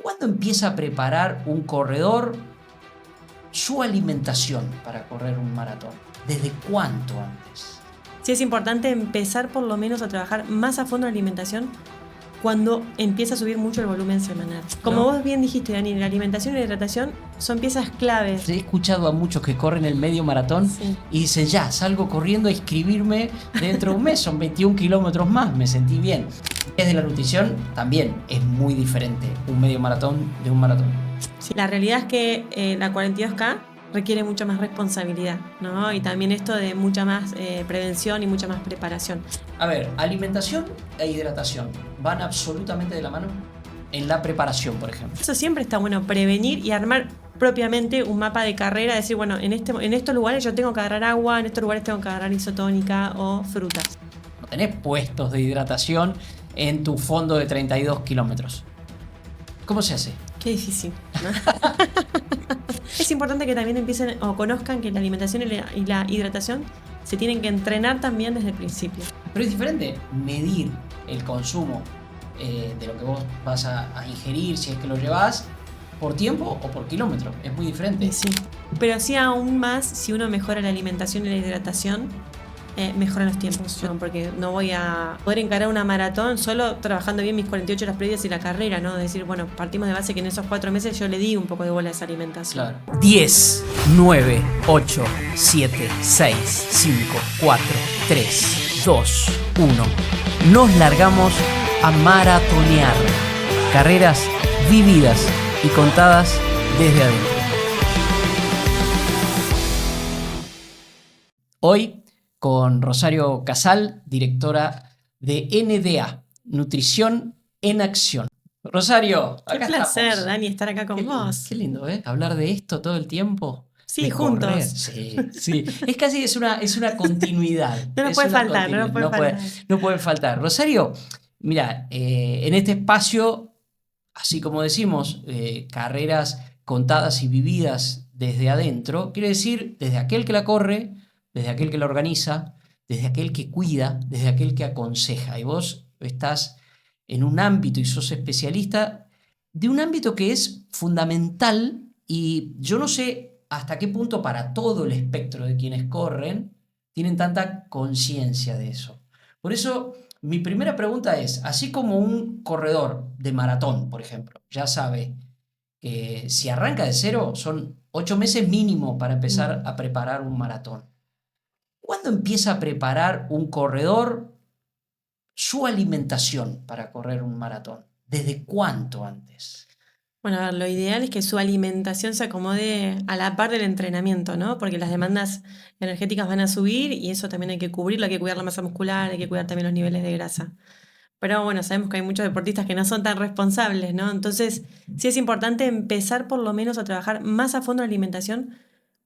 ¿Cuándo empieza a preparar un corredor su alimentación para correr un maratón? ¿Desde cuánto antes? Sí, es importante empezar por lo menos a trabajar más a fondo la alimentación cuando empieza a subir mucho el volumen semanal. Como vos bien dijiste, Dani, la alimentación y la hidratación son piezas claves. He escuchado a muchos que corren el medio maratón y dicen, ya, salgo corriendo a inscribirme dentro de un mes, son 21 kilómetros más, me sentí bien. Desde la nutrición también es muy diferente un medio maratón de un maratón. Sí, la realidad es que la 42K requiere mucha más responsabilidad, ¿no? Y también esto de mucha más prevención y mucha más preparación. A ver, alimentación e hidratación van absolutamente de la mano en la preparación, por ejemplo. Eso siempre está bueno, prevenir y armar propiamente un mapa de carrera, decir, bueno, en estos lugares yo tengo que agarrar agua, en estos lugares tengo que agarrar isotónica o frutas. No tenés puestos de hidratación en tu fondo de 32 kilómetros. ¿Cómo se hace? Qué difícil, ¿no? Es importante que también empiecen o conozcan que la alimentación y la hidratación se tienen que entrenar también desde el principio. Pero es diferente medir el consumo de lo que vos vas a ingerir, si es que lo llevas, por tiempo o por kilómetro. Es muy diferente. Sí, pero sí aún más si uno mejora la alimentación y la hidratación, mejoran los tiempos, ¿no? Porque no voy a poder encarar una maratón solo trabajando bien mis 48 horas previas y la carrera, ¿no? Decir, bueno, partimos de base que en esos 4 meses yo le di un poco de bola a esa alimentación. Claro. 10, 9, 8, 7, 6, 5, 4, 3, 2, 1. Nos largamos a maratonear. Carreras vividas y contadas desde adentro. Hoy con Rosario Casal, directora de NDA, Nutrición en Acción. Rosario, acá qué placer, estamos. Dani, estar acá con vos. Qué lindo, ¿eh? Hablar de esto todo el tiempo. Sí, juntos. Sí. Es una continuidad. No nos puede faltar, no puede faltar. Rosario, mira, en este espacio, así como decimos, carreras contadas y vividas desde adentro, quiere decir desde aquel que la corre, desde aquel que la organiza, desde aquel que cuida, desde aquel que aconseja. Y vos estás en un ámbito y sos especialista de un ámbito que es fundamental y yo no sé hasta qué punto para todo el espectro de quienes corren tienen tanta conciencia de eso. Por eso, mi primera pregunta es, así como un corredor de maratón, por ejemplo, ya sabe que si arranca de cero son 8 meses mínimo para empezar a preparar un maratón. ¿Cuándo empieza a preparar un corredor su alimentación para correr un maratón? ¿Desde cuánto antes? Bueno, a ver, lo ideal es que su alimentación se acomode a la par del entrenamiento, ¿no? Porque las demandas energéticas van a subir y eso también hay que cubrirlo, hay que cuidar la masa muscular, hay que cuidar también los niveles de grasa. Pero bueno, sabemos que hay muchos deportistas que no son tan responsables, ¿no? Entonces, sí es importante empezar por lo menos a trabajar más a fondo la alimentación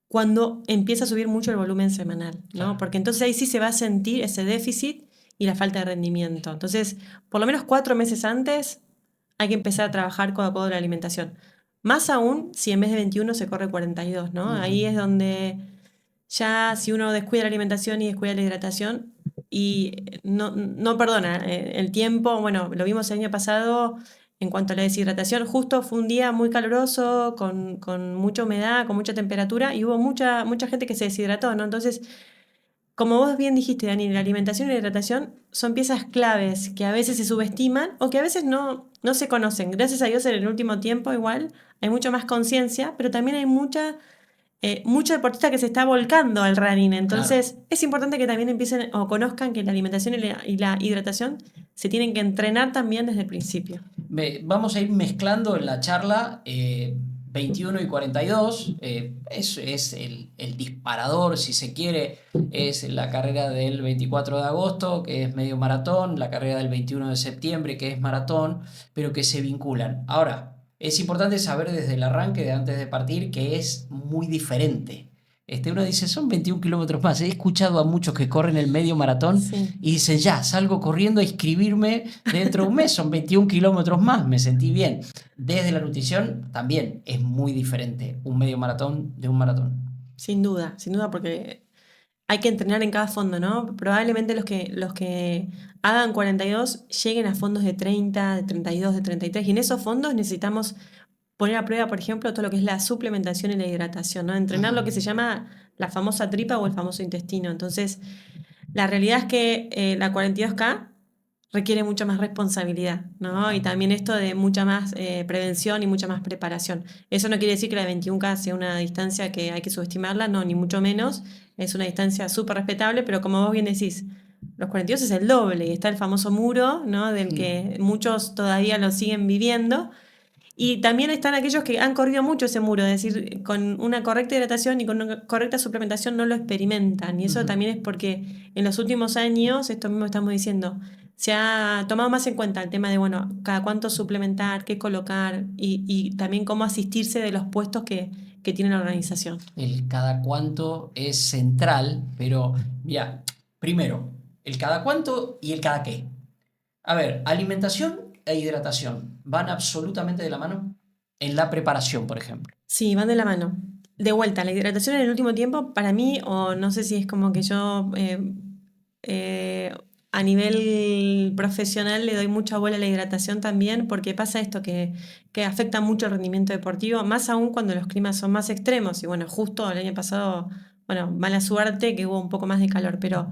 cuando empieza a subir mucho el volumen semanal, ¿no? Claro. Porque entonces ahí sí se va a sentir ese déficit y la falta de rendimiento. Entonces, por lo menos 4 meses antes hay que empezar a trabajar codo a codo la alimentación. Más aún si en vez de 21 se corre 42, ¿no? Ahí es donde ya si uno descuida la alimentación y descuida la hidratación y no perdona el tiempo. Bueno, lo vimos el año pasado en cuanto a la deshidratación. Justo fue un día muy caluroso, con mucha humedad, con mucha temperatura y hubo mucha gente que se deshidrató, ¿no? Entonces, como vos bien dijiste, Dani, la alimentación y la hidratación son piezas claves que a veces se subestiman o que a veces no se conocen. Gracias a Dios en el último tiempo igual hay mucha más conciencia, pero también hay mucho deportista que se está volcando al running. Entonces, claro, es importante que también empiecen o conozcan que la alimentación y la hidratación se tienen que entrenar también desde el principio. Vamos a ir mezclando en la charla 21 y 42. Es el disparador, si se quiere, es la carrera del 24 de agosto, que es medio maratón, la carrera del 21 de septiembre, que es maratón, pero que se vinculan. Ahora, es importante saber desde el arranque, de antes de partir, que es muy diferente. Uno dice, son 21 kilómetros más. He escuchado a muchos que corren el medio maratón y dicen, ya, salgo corriendo a inscribirme dentro de un mes, son 21 kilómetros más, me sentí bien. Desde la nutrición también es muy diferente un medio maratón de un maratón. Sin duda, porque hay que entrenar en cada fondo, ¿no? Probablemente los que hagan 42 lleguen a fondos de 30, de 32, de 33, y en esos fondos necesitamos poner a prueba, por ejemplo, todo lo que es la suplementación y la hidratación, ¿no? Entrenar lo Ajá. que se llama la famosa tripa o el famoso intestino. Entonces, la realidad es que la 42K requiere mucha más responsabilidad, ¿no? Y también esto de mucha más prevención y mucha más preparación. Eso no quiere decir que la 21K sea una distancia que hay que subestimarla, no, ni mucho menos. Es una distancia súper respetable, pero como vos bien decís, los 42 es el doble y está el famoso muro, ¿no? Del Mm. que muchos todavía lo siguen viviendo. Y también están aquellos que han corrido mucho ese muro, es decir, con una correcta hidratación y con una correcta suplementación no lo experimentan. Y eso Ujú. también es porque en los últimos años, esto mismo estamos diciendo, se ha tomado más en cuenta el tema de, bueno, cada cuánto suplementar, qué colocar y también cómo asistirse de los puestos que tiene la organización. El cada cuánto es central, pero mira, primero, el cada cuánto y el cada qué. A ver, alimentación e hidratación van absolutamente de la mano en la preparación, por ejemplo. Sí, van de la mano. De vuelta, la hidratación en el último tiempo, para mí, o no sé si es como que yo eh, a nivel profesional le doy mucha bola a la hidratación también, porque pasa esto que afecta mucho el rendimiento deportivo, más aún cuando los climas son más extremos. Y bueno, justo el año pasado, bueno, mala suerte que hubo un poco más de calor, pero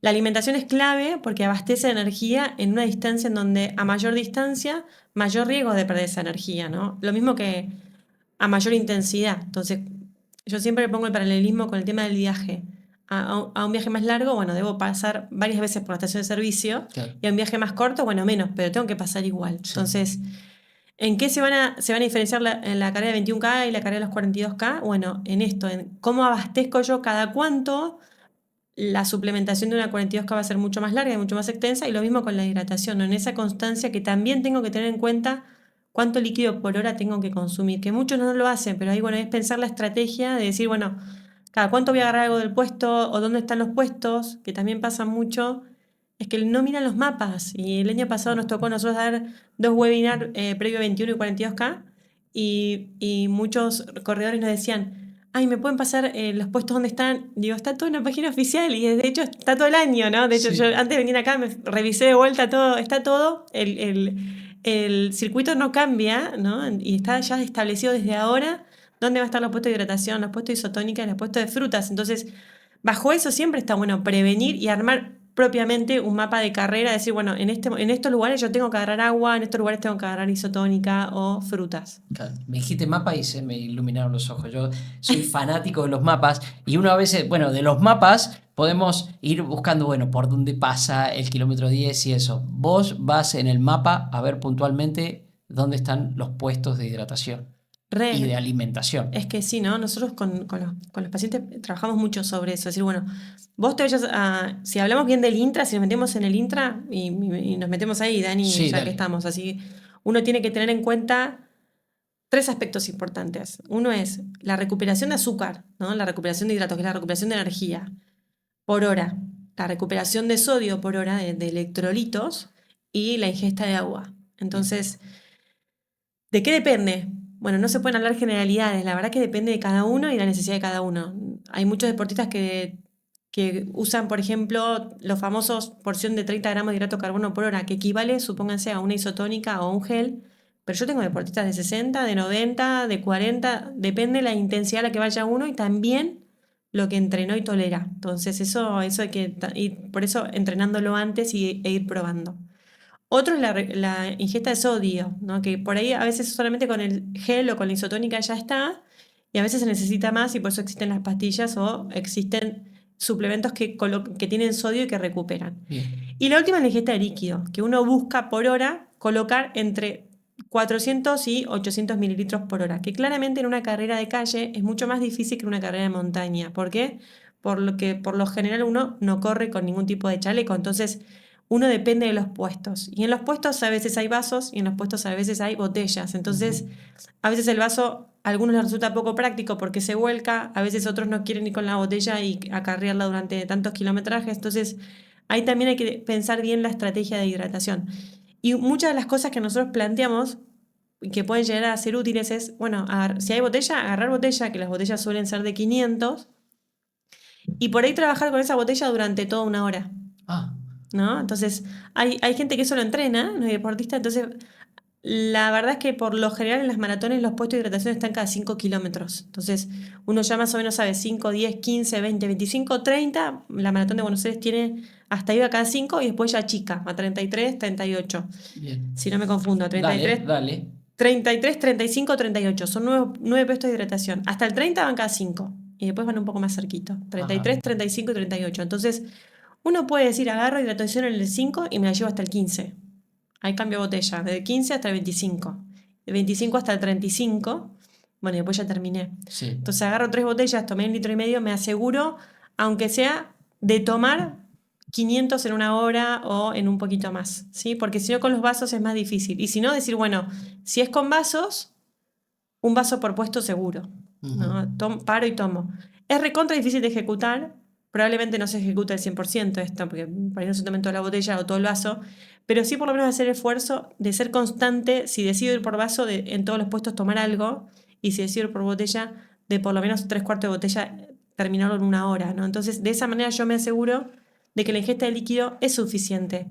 la alimentación es clave porque abastece energía en una distancia en donde a mayor distancia, mayor riesgo de perder esa energía, ¿no? Lo mismo que a mayor intensidad. Entonces, yo siempre pongo el paralelismo con el tema del viaje. A un viaje más largo, bueno, debo pasar varias veces por la estación de servicio, Claro. y a un viaje más corto, bueno, menos, pero tengo que pasar igual. Sí. Entonces, ¿en qué se van a diferenciar en la carrera de 21K y la carrera de los 42K? Bueno, en esto, en cómo abastezco yo cada cuánto. La suplementación de una 42K va a ser mucho más larga y mucho más extensa, y lo mismo con la hidratación, ¿no? En esa constancia que también tengo que tener en cuenta cuánto líquido por hora tengo que consumir, que muchos no lo hacen, pero ahí, bueno, es pensar la estrategia de decir, bueno, cada cuánto voy a agarrar algo del puesto o dónde están los puestos, que también pasa mucho, es que no miran los mapas. Y el año pasado nos tocó a nosotros dar dos webinars previo 21 y 42K, y muchos corredores nos decían, ay, ¿me pueden pasar los puestos donde están? Digo, está todo en la página oficial y de hecho está todo el año, ¿no? De hecho, yo Sí. antes de venir acá me revisé de vuelta todo, está todo, el circuito no cambia, ¿no? Y está ya establecido desde ahora dónde va a estar los puestos de hidratación, los puestos de isotónica y los puestos de frutas. Entonces, bajo eso siempre está bueno prevenir y armar propiamente un mapa de carrera, decir, bueno, en estos lugares yo tengo que agarrar agua, en estos lugares tengo que agarrar isotónica o frutas. Claro, me dijiste mapa y se me iluminaron los ojos. Yo soy fanático de los mapas y uno a veces, bueno, de los mapas podemos ir buscando, bueno, por dónde pasa el kilómetro 10 y eso. Vos vas en el mapa a ver puntualmente dónde están los puestos de hidratación y de Re, alimentación. es que sí, ¿no? Nosotros con los pacientes trabajamos mucho sobre eso. Es decir, bueno, vos te vayas a. Si hablamos bien del intra, si nos metemos en el intra y nos metemos ahí, Dani, Sí, ya que dale. estamos, así, uno tiene que tener en cuenta tres aspectos importantes. Uno es la recuperación de azúcar, ¿no? La recuperación de hidratos, que es la recuperación de energía por hora, la recuperación de sodio por hora, de electrolitos, y la ingesta de agua. Bien. Entonces, ¿de qué depende? Bueno, no se pueden hablar generalidades, la verdad que depende de cada uno y la necesidad de cada uno. Hay muchos deportistas que usan, por ejemplo, los famosos porción de 30 gramos de hidrato de carbono por hora, que equivale, supónganse, a una isotónica o un gel, pero yo tengo deportistas de 60, de 90, de 40, depende de la intensidad a la que vaya uno y también lo que entrenó y tolera. Entonces eso hay que ir, por eso entrenándolo antes e ir probando. Otro es la ingesta de sodio, ¿no? Que por ahí a veces solamente con el gel o con la isotónica ya está, y a veces se necesita más y por eso existen las pastillas o existen suplementos que tienen sodio y que recuperan. Bien. Y la última es la ingesta de líquido, que uno busca por hora colocar entre 400 y 800 mililitros por hora, que claramente en una carrera de calle es mucho más difícil que en una carrera de montaña. ¿Por qué? Por lo que por lo general uno no corre con ningún tipo de chaleco, entonces uno depende de los puestos. Y en los puestos a veces hay vasos y en los puestos a veces hay botellas. Entonces, Ujú. a veces el vaso a algunos les resulta poco práctico porque se vuelca, a veces otros no quieren ir con la botella y acarrearla durante tantos kilometrajes. Entonces, ahí también hay que pensar bien la estrategia de hidratación. Y muchas de las cosas que nosotros planteamos y que pueden llegar a ser útiles es, bueno, si hay botella, agarrar botella, que las botellas suelen ser de 500, Y por ahí trabajar con esa botella durante toda una hora, Ah, ¿no? Entonces, hay gente que eso lo entrena, no es deportista, entonces la verdad es que por lo general en las maratones los puestos de hidratación están cada 5 kilómetros. Entonces, uno ya más o menos sabe 5, 10, 15, 20, 25, 30. La maratón de Buenos Aires tiene hasta ahí a cada 5 y después ya chica, a 33, 38. bien. Si no me confundo, Dale, 33, dale. 33, 35, 38. Son 9 puestos de hidratación. Hasta el 30 van cada 5. Y después van un poco más cerquito. Ajá. 33, 35 y 38. Entonces, uno puede decir, agarro hidratación en el 5 y me la llevo hasta el 15. Ahí cambio botella, del 15 hasta el 25. Del 25 hasta el 35. Bueno, y después ya terminé. Sí. Entonces agarro 3 botellas, tomé 1,5 litros, me aseguro, aunque sea de tomar 500 en una hora o en un poquito más, ¿sí? Porque si no con los vasos es más difícil. Y si no, decir, bueno, si es con vasos, un vaso por puesto seguro, ¿no? Ujú. Paro y tomo. Es recontra difícil de ejecutar, probablemente no se ejecute al 100% esto, porque por ahí no se tomen toda la botella o todo el vaso, pero sí por lo menos hacer el esfuerzo de ser constante, si decido ir por vaso, de en todos los puestos tomar algo, y si decido ir por botella, de por lo menos 3/4 de botella terminarlo en una hora, ¿no? Entonces, de esa manera yo me aseguro de que la ingesta de líquido es suficiente.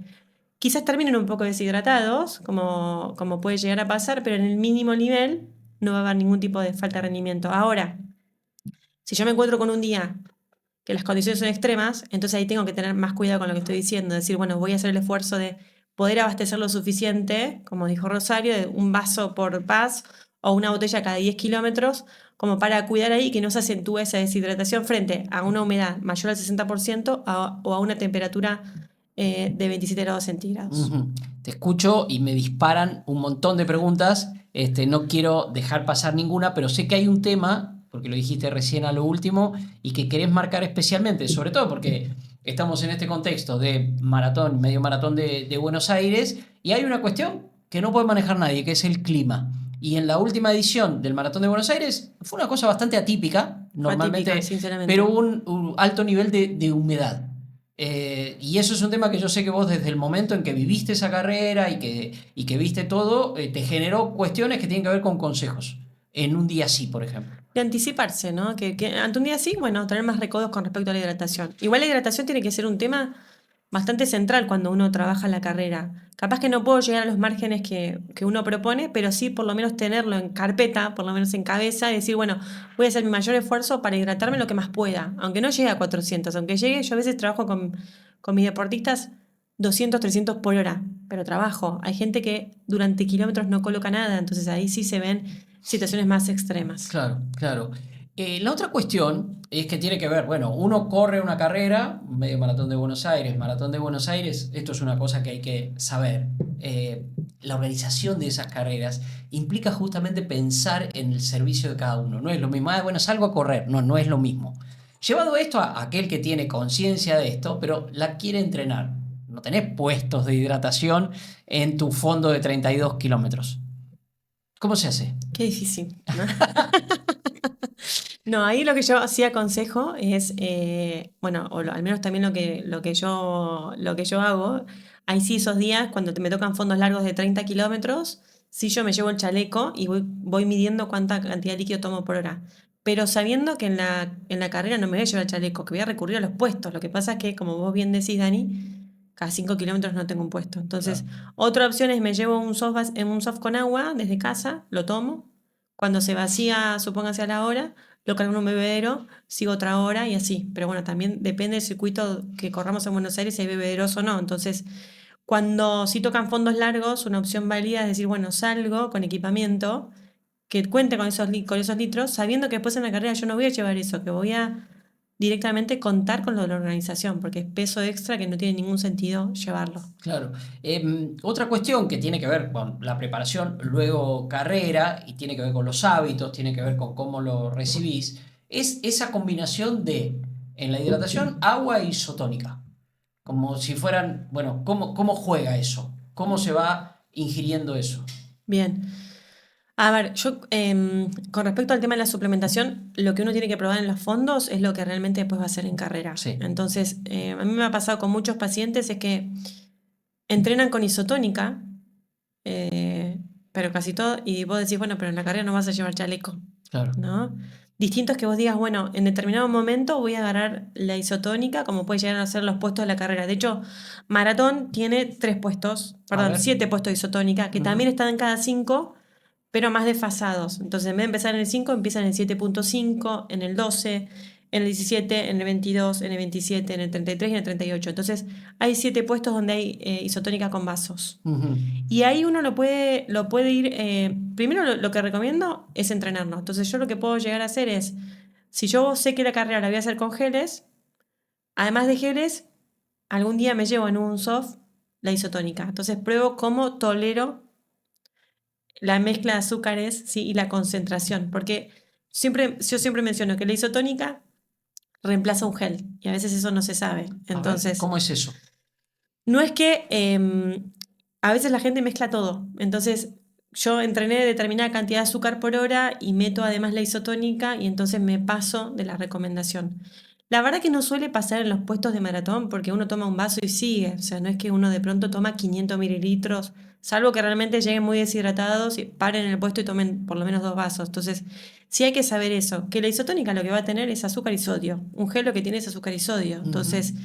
Quizás terminen un poco deshidratados, como puede llegar a pasar, pero en el mínimo nivel no va a haber ningún tipo de falta de rendimiento. Ahora, si yo me encuentro con un día que las condiciones son extremas, entonces ahí tengo que tener más cuidado con lo que estoy diciendo, decir, bueno, voy a hacer el esfuerzo de poder abastecer lo suficiente, como dijo Rosario, de un vaso por pass o una botella cada 10 kilómetros, como para cuidar ahí que no se acentúe esa deshidratación frente a una humedad mayor al 60% o a una temperatura de 27 grados centígrados. Ujú. Te escucho y me disparan un montón de preguntas. No quiero dejar pasar ninguna, pero sé que hay un tema, porque lo dijiste recién a lo último, y que querés marcar especialmente, sobre todo porque estamos en este contexto de maratón, medio maratón de Buenos Aires, y hay una cuestión que no puede manejar nadie, que es el clima. Y en la última edición del Maratón de Buenos Aires fue una cosa bastante atípica, Fue atípica, normalmente, pero sinceramente. un alto nivel de humedad. Y eso es un tema que yo sé que vos desde el momento en que viviste esa carrera y que viste todo, te generó cuestiones que tienen que ver con consejos. En un día así, por ejemplo. De anticiparse, ¿no? Que ante un día así, bueno, tener más recaudos con respecto a la hidratación. Igual la hidratación tiene que ser un tema bastante central cuando uno trabaja en la carrera. Capaz que no puedo llegar a los márgenes que uno propone, pero sí por lo menos tenerlo en carpeta, por lo menos en cabeza, y decir, bueno, voy a hacer mi mayor esfuerzo para hidratarme lo que más pueda. Aunque no llegue a 400, aunque llegue, yo a veces trabajo con mis deportistas 200, 300 por hora, pero trabajo. Hay gente que durante kilómetros no coloca nada, entonces ahí sí se ven situaciones más extremas. Claro, claro. La otra cuestión es que tiene que ver, bueno, uno corre una carrera, medio maratón de Buenos Aires, maratón de Buenos Aires, esto es una cosa que hay que saber. La organización de esas carreras implica justamente pensar en el servicio de cada uno. No es lo mismo, bueno, salgo a correr, no, no es lo mismo. Llevado esto a aquel que tiene conciencia de esto, pero la quiere entrenar. No tenés puestos de hidratación en tu fondo de 32 kilómetros. ¿Cómo se hace? Qué difícil, ¿no? No, ahí lo que yo sí aconsejo es, bueno, al menos también lo que yo hago, ahí sí esos días cuando me tocan fondos largos de 30 kilómetros, sí yo me llevo el chaleco y voy midiendo cuánta cantidad de líquido tomo por hora. Pero sabiendo que en la carrera no me voy a llevar el chaleco, que voy a recurrir a los puestos. Lo que pasa es que, como vos bien decís, Dani, cada 5 kilómetros no tengo un puesto. Entonces, Claro. otra opción es me llevo un soft con agua desde casa, lo tomo. Cuando se vacía, supóngase a la hora, lo cargo en un bebedero, sigo otra hora y así. Pero bueno, también depende del circuito que corramos en Buenos Aires si hay bebederos o no. Entonces, cuando sí tocan fondos largos, una opción válida es decir, bueno, salgo con equipamiento que cuente con esos litros, sabiendo que después en la carrera yo no voy a llevar eso, que voy a directamente contar con lo de la organización, porque es peso extra que no tiene ningún sentido llevarlo. Claro. Otra cuestión que tiene que ver con la preparación, luego carrera, y tiene que ver con los hábitos, tiene que ver con cómo lo recibís, es esa combinación de, en la hidratación, agua isotónica. Como si fueran, bueno, ¿cómo juega eso? ¿Cómo se va ingiriendo eso? Bien. A ver, yo con respecto al tema de la suplementación, lo que uno tiene que probar en los fondos es lo que realmente después va a hacer en carrera. Sí. Entonces, a mí me ha pasado con muchos pacientes es que entrenan con isotónica, pero casi todo, y vos decís, bueno, pero en la carrera no vas a llevar chaleco. Claro. ¿no? Distinto es que vos digas, bueno, en determinado momento voy a agarrar la isotónica, como puede llegar a ser los puestos de la carrera. De hecho, maratón tiene 7 puestos de isotónica, que también están en cada 5, pero más desfasados. Entonces, en vez de empezar en el 5, empiezan en el 7.5, en el 12, en el 17, en el 22, en el 27, en el 33 y en el 38. Entonces, hay 7 puestos donde hay isotónica con vasos. Ujú. Y ahí uno lo puede ir. Primero, lo que recomiendo es entrenarlo. Entonces, yo lo que puedo llegar a hacer es, si yo sé que la carrera la voy a hacer con geles, además de geles, algún día me llevo en un soft la isotónica. Entonces, pruebo cómo tolero la mezcla de azúcares, ¿sí? Y la concentración. Porque yo siempre menciono que la isotónica reemplaza un gel. Y a veces eso no se sabe. A ver, Entonces, ¿cómo es eso? no es que a veces la gente mezcla todo. Entonces, yo entrené determinada cantidad de azúcar por hora y meto además la isotónica y entonces me paso de la recomendación. La verdad que no suele pasar en los puestos de maratón porque uno toma un vaso y sigue. O sea, no es que uno de pronto toma 500 mililitros, salvo que realmente lleguen muy deshidratados y paren en el puesto y tomen por lo menos 2 vasos. Entonces, sí hay que saber eso, que la isotónica lo que va a tener es azúcar y sodio. Un gel lo que tiene es azúcar y sodio. Entonces,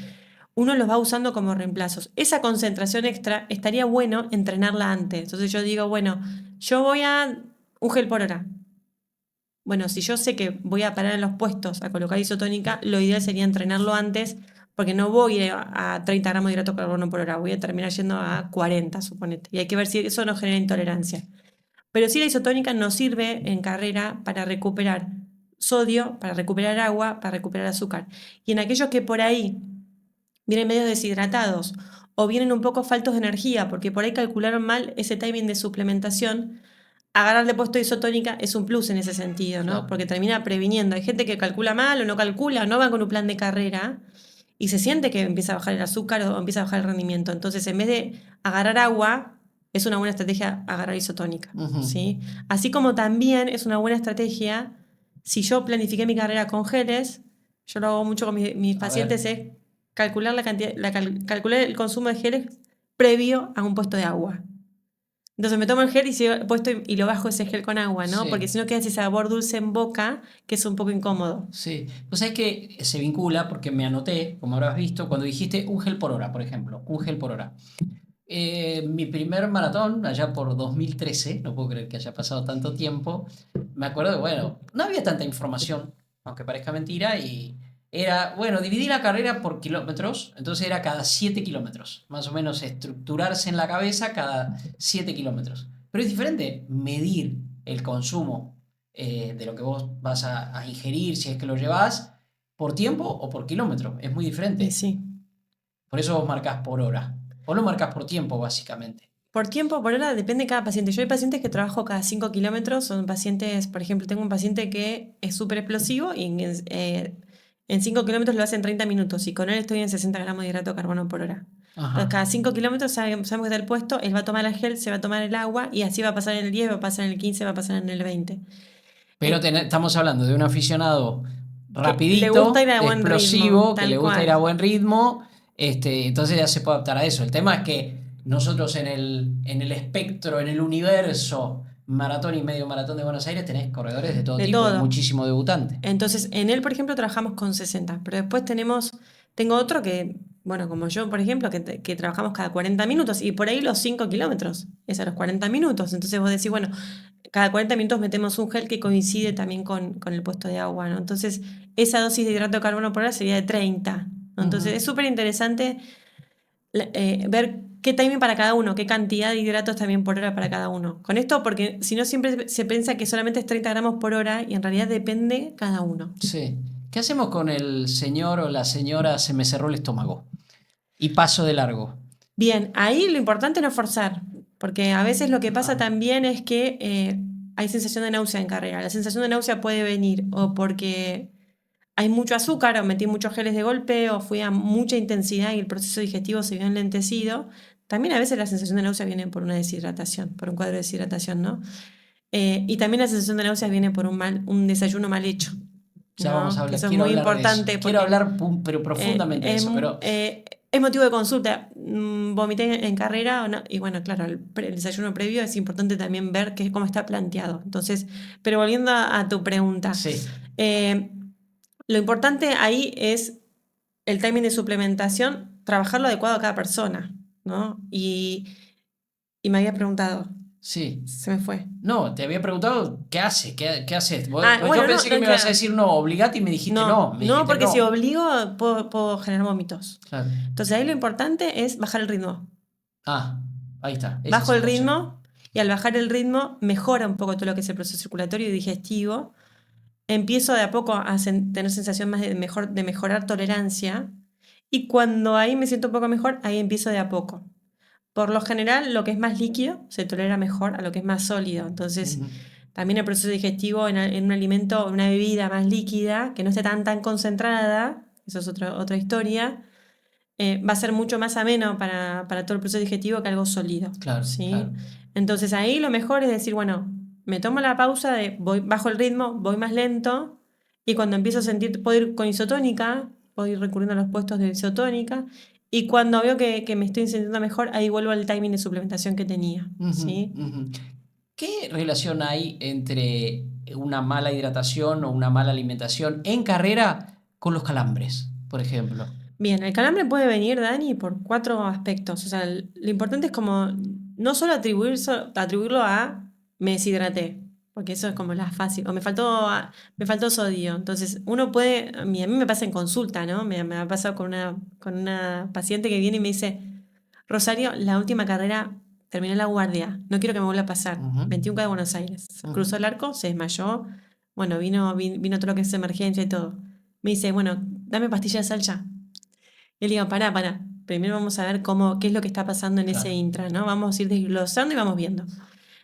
uno los va usando como reemplazos. Esa concentración extra estaría bueno entrenarla antes. Entonces yo digo, bueno, yo voy a un gel por hora. Bueno, si yo sé que voy a parar en los puestos a colocar isotónica, lo ideal sería entrenarlo antes, porque no voy a 30 gramos de hidrato de carbono por hora, voy a terminar yendo a 40, suponete. Y hay que ver si eso no genera intolerancia. Pero sí la isotónica nos sirve en carrera para recuperar sodio, para recuperar agua, para recuperar azúcar. Y en aquellos que por ahí vienen medio deshidratados o vienen un poco faltos de energía porque por ahí calcularon mal ese timing de suplementación, agarrarle puesto de isotónica es un plus en ese sentido, ¿no? Claro. Porque termina previniendo. Hay gente que calcula mal o no calcula, no va con un plan de carrera y se siente que empieza a bajar el azúcar o empieza a bajar el rendimiento. Entonces, en vez de agarrar agua, es una buena estrategia agarrar isotónica, Ujú. ¿sí? Así como también es una buena estrategia, si yo planifiqué mi carrera con geles, yo lo hago mucho con mis A pacientes, ver. es calcular la cantidad, calcular el consumo de geles previo a un puesto de agua. Entonces me tomo el gel y lo bajo ese gel con agua, ¿no? Porque Sí, si no queda ese sabor dulce en boca que es un poco incómodo. sí. Pues sabes que se vincula porque me anoté, como habrás visto, cuando dijiste un gel por hora, por ejemplo, un gel por hora. Mi primer maratón, allá por 2013, no puedo creer que haya pasado tanto tiempo, me acuerdo que, bueno, no había tanta información, aunque parezca mentira, y era, bueno, dividí la carrera por kilómetros, entonces era cada 7 kilómetros, más o menos estructurarse en la cabeza cada 7 kilómetros. Pero es diferente medir el consumo de lo que vos vas a ingerir, si es que lo llevas, por tiempo o por kilómetro, es muy Y diferente. sí. Por eso vos marcás por hora. Vos lo marcás por tiempo, básicamente. Por tiempo, por hora, depende de cada paciente. Yo hay pacientes que trabajo cada 5 kilómetros, son pacientes, por ejemplo, tengo un paciente que es súper explosivo y en 5 kilómetros lo hace en 30 minutos y con él estoy en 60 gramos de hidrato de carbono por hora. Entonces, Ajá. cada 5 kilómetros sabemos que está el puesto, él va a tomar el gel, se va a tomar el agua y así va a pasar en el 10, va a pasar en el 15, va a pasar en el 20. Pero estamos hablando de un aficionado Que le gusta rapidito, ir a buen ritmo, explosivo, que le tal gusta ir a cual. buen ritmo, entonces ya se puede adaptar a eso. El tema es que nosotros en el espectro, en el universo maratón y medio maratón de Buenos Aires, tenés corredores de todo De tipo y todo. muchísimo debutante. Entonces, en él, por ejemplo, trabajamos con 60, pero después tengo otro que, bueno, como yo, por ejemplo, que trabajamos cada 40 minutos y por ahí los 5 kilómetros, es a los 40 minutos. Entonces vos decís, bueno, cada 40 minutos metemos un gel que coincide también con el puesto de agua, ¿no? Entonces, esa dosis de hidrato de carbono por hora sería de 30, ¿no? Entonces, Ujú. es súper interesante ver qué timing para cada uno, qué cantidad de hidratos también por hora para cada uno. Con esto, porque si no siempre se piensa que solamente es 30 gramos por hora y en realidad depende cada uno. Sí. ¿Qué hacemos con el señor o la señora se me cerró el estómago y paso de largo? Bien, ahí lo importante es no forzar, porque a veces lo que pasa Ah, también es que hay sensación de náusea en carrera. La sensación de náusea puede venir o porque hay mucho azúcar o metí muchos geles de golpe o fui a mucha intensidad y el proceso digestivo se vio enlentecido. También a veces la sensación de náusea viene por una deshidratación, por un cuadro de deshidratación, ¿no? Y también la sensación de náusea viene por un desayuno mal hecho, ya vamos a ¿no? Que hablar, eso es quiero muy hablar de eso. importante Quiero porque hablar pero profundamente de eso, pero es motivo de consulta. vomité en carrera o no. Y bueno, claro, el desayuno previo es importante también ver cómo está planteado. Entonces, pero volviendo a tu pregunta, Sí, lo importante ahí es el timing de suplementación, trabajarlo adecuado a cada persona, ¿no? Y me había preguntado, sí. se me fue. No, te había preguntado, ¿qué haces? ¿Qué haces? Yo Bueno, pensé que me ibas a claro. decir no, obligate y me dijiste no. Me No, dijiste porque si no. obligo puedo generar vómitos. Claro. Entonces ahí lo importante es bajar el ritmo. Ah, ahí está. Ese es Bajo el el consejo. ritmo y al bajar el ritmo mejora un poco todo lo que es el proceso circulatorio y digestivo. Empiezo de a poco a tener sensación más de mejorar tolerancia y cuando ahí me siento un poco mejor, ahí empiezo de a poco. Por lo general, lo que es más líquido se tolera mejor a lo que es más sólido. Entonces, Ujú. también el proceso digestivo en un alimento, en una bebida más líquida, que no esté tan concentrada, eso es otra historia, va a ser mucho más ameno para todo el proceso digestivo que algo sólido, Claro, ¿sí? claro. Entonces ahí lo mejor es decir, bueno, me tomo la pausa bajo el ritmo, voy más lento, y cuando empiezo a sentir, puedo ir con isotónica, puedo ir recurriendo a los puestos de isotónica, y cuando veo que me estoy sintiendo mejor, ahí vuelvo al timing de suplementación que tenía, Ujú, ¿sí? ujú. ¿Qué relación hay entre una mala hidratación o una mala alimentación en carrera con los calambres, por ejemplo? Bien, el calambre puede venir, Dani, por 4 aspectos. O sea, lo importante es como no solo atribuirlo a me deshidraté, porque eso es como la fácil, o me faltó sodio. Entonces, uno puede, a mí me pasa en consulta, ¿no? Me ha pasado con una paciente que viene y me dice, Rosario, la última carrera terminé la guardia, no quiero que me vuelva a pasar. Ujú, 21K de Buenos Aires. ujú. Cruzó el arco, se desmayó, bueno, vino todo lo que es emergencia y todo. Me dice, bueno, dame pastillas de sal ya. Y le digo, pará. Primero vamos a ver qué es lo que está pasando en ese Claro. intra, ¿no? Vamos a ir desglosando y vamos viendo.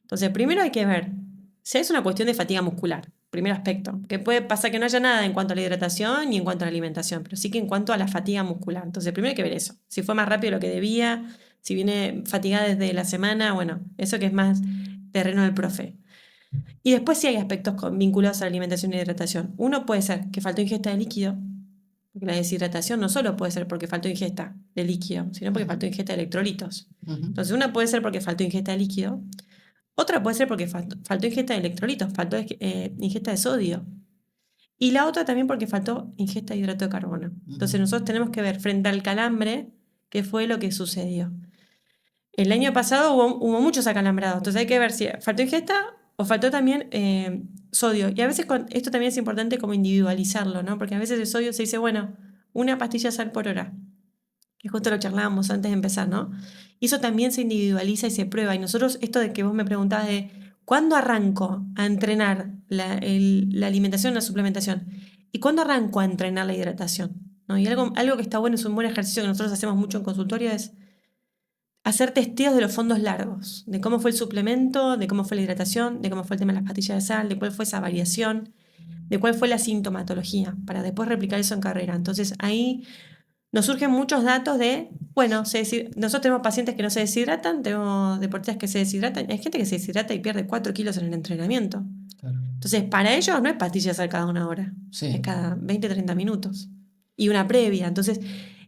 Entonces, primero hay que ver si es una cuestión de fatiga muscular, primer aspecto, que puede pasar que no haya nada en cuanto a la hidratación ni en cuanto a la alimentación, pero sí que en cuanto a la fatiga muscular. Entonces, primero hay que ver eso. Si fue más rápido de lo que debía, si viene fatigada desde la semana, bueno, eso que es más terreno del profe. Y después sí hay aspectos vinculados a la alimentación y hidratación. Uno puede ser que faltó ingesta de líquido, porque la deshidratación no solo puede ser porque faltó ingesta de líquido, sino porque Ujú, faltó ingesta de electrolitos. ujú. Entonces, una puede ser porque faltó ingesta de líquido, otra puede ser porque faltó ingesta de electrolitos, faltó ingesta de sodio. Y la otra también porque faltó ingesta de hidrato de carbono. Entonces, Ujú. nosotros tenemos que ver frente al calambre qué fue lo que sucedió. El año pasado hubo muchos acalambrados, entonces hay que ver si faltó ingesta o faltó también sodio. Y a veces esto también es importante como individualizarlo, ¿no? Porque a veces el sodio se dice, bueno, una pastilla de sal por hora, que justo lo charlábamos antes de empezar, ¿no? Y eso también se individualiza y se prueba. Y nosotros, esto de que vos me preguntabas de, ¿cuándo arranco a entrenar la alimentación, la suplementación? ¿Y cuándo arranco a entrenar la hidratación? ¿No? Y algo que está bueno, es un buen ejercicio que nosotros hacemos mucho en consultorio, es hacer testeos de los fondos largos, de cómo fue el suplemento, de cómo fue la hidratación, de cómo fue el tema de las pastillas de sal, de cuál fue esa variación, de cuál fue la sintomatología, para después replicar eso en carrera. Entonces ahí nos surgen muchos datos de, bueno, nosotros tenemos pacientes que no se deshidratan, tenemos deportistas que se deshidratan, hay gente que se deshidrata y pierde 4 kilos en el entrenamiento. Claro. Entonces, para ellos no es pastillas de sal cada 1 hora, es Sí, cada 20, 30 minutos. Y una previa. Entonces,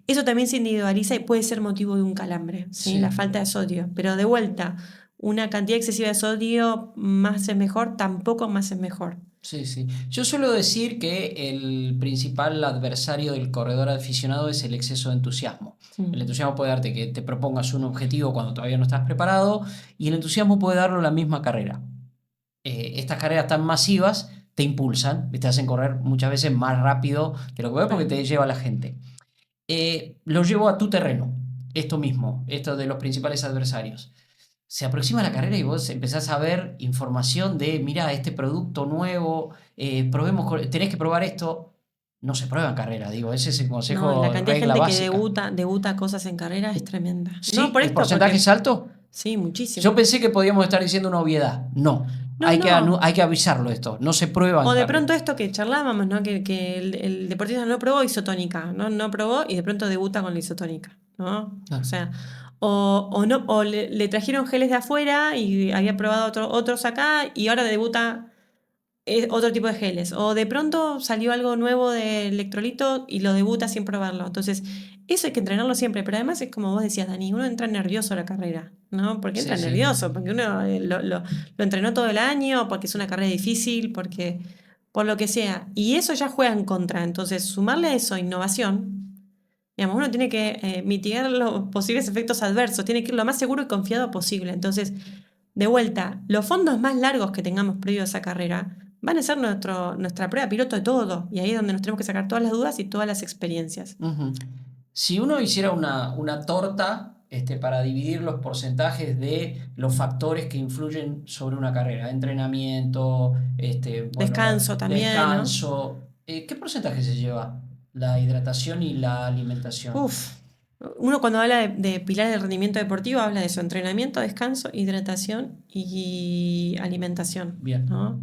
eso también se individualiza y puede ser motivo de un calambre, ¿sí? La sí. falta de sodio. Pero de vuelta, una cantidad excesiva de sodio más es mejor, tampoco más es mejor. Sí, sí. Yo suelo decir que el principal adversario del corredor aficionado es el exceso de entusiasmo. El Mm. entusiasmo puede darte que te propongas un objetivo cuando todavía no estás preparado y el entusiasmo puede darlo la misma carrera. Estas carreras tan masivas te impulsan, te hacen correr muchas veces más rápido de lo que puedes porque Claro. te lleva la gente. Lo llevo a tu terreno, esto mismo, esto de los principales adversarios. Se aproxima la carrera y vos empezás a ver información de, mira, este producto nuevo, tenés que probar esto. No se prueba en carrera, digo, ese es el No, la consejo, cantidad de regla gente que básica. debuta cosas en carrera es tremenda. No ¿Sí? por ¿El esto, porcentaje porque es alto? sí, Yo muchísimo. pensé que podíamos estar diciendo una obviedad. No, No, hay no. que avisarlo esto, no se prueba en O de carrera. pronto esto que charlábamos, ¿no? Que el deportista no probó isotónica, ¿no? No probó y de pronto debuta con la isotónica, ¿no? O Claro. sea, o no, o le trajeron geles de afuera y había probado otros acá y ahora debuta otro tipo de geles. O de pronto salió algo nuevo de electrolito y lo debuta sin probarlo. Entonces, eso hay que entrenarlo siempre. Pero además es como vos decías, Dani, uno entra nervioso a la carrera, ¿no? Porque Sí, entra sí. nervioso, porque uno lo entrenó todo el año, porque es una carrera difícil, porque por lo que sea. Y eso ya juega en contra. Entonces, sumarle a eso innovación, digamos, uno tiene que mitigar los posibles efectos adversos, tiene que ir lo más seguro y confiado posible. Entonces, de vuelta, los fondos más largos que tengamos previo a esa carrera van a ser nuestra prueba piloto de todo. Y ahí es donde nos tenemos que sacar todas las dudas y todas las experiencias. Ujú. Si uno hiciera una torta para dividir los porcentajes de los factores que influyen sobre una carrera, entrenamiento, bueno, Descanso también, ¿no? descanso, ¿qué porcentaje se lleva la hidratación y la alimentación? Uf. Uno cuando habla de pilares del rendimiento deportivo habla de eso, entrenamiento, descanso, hidratación y alimentación, Bien. ¿no?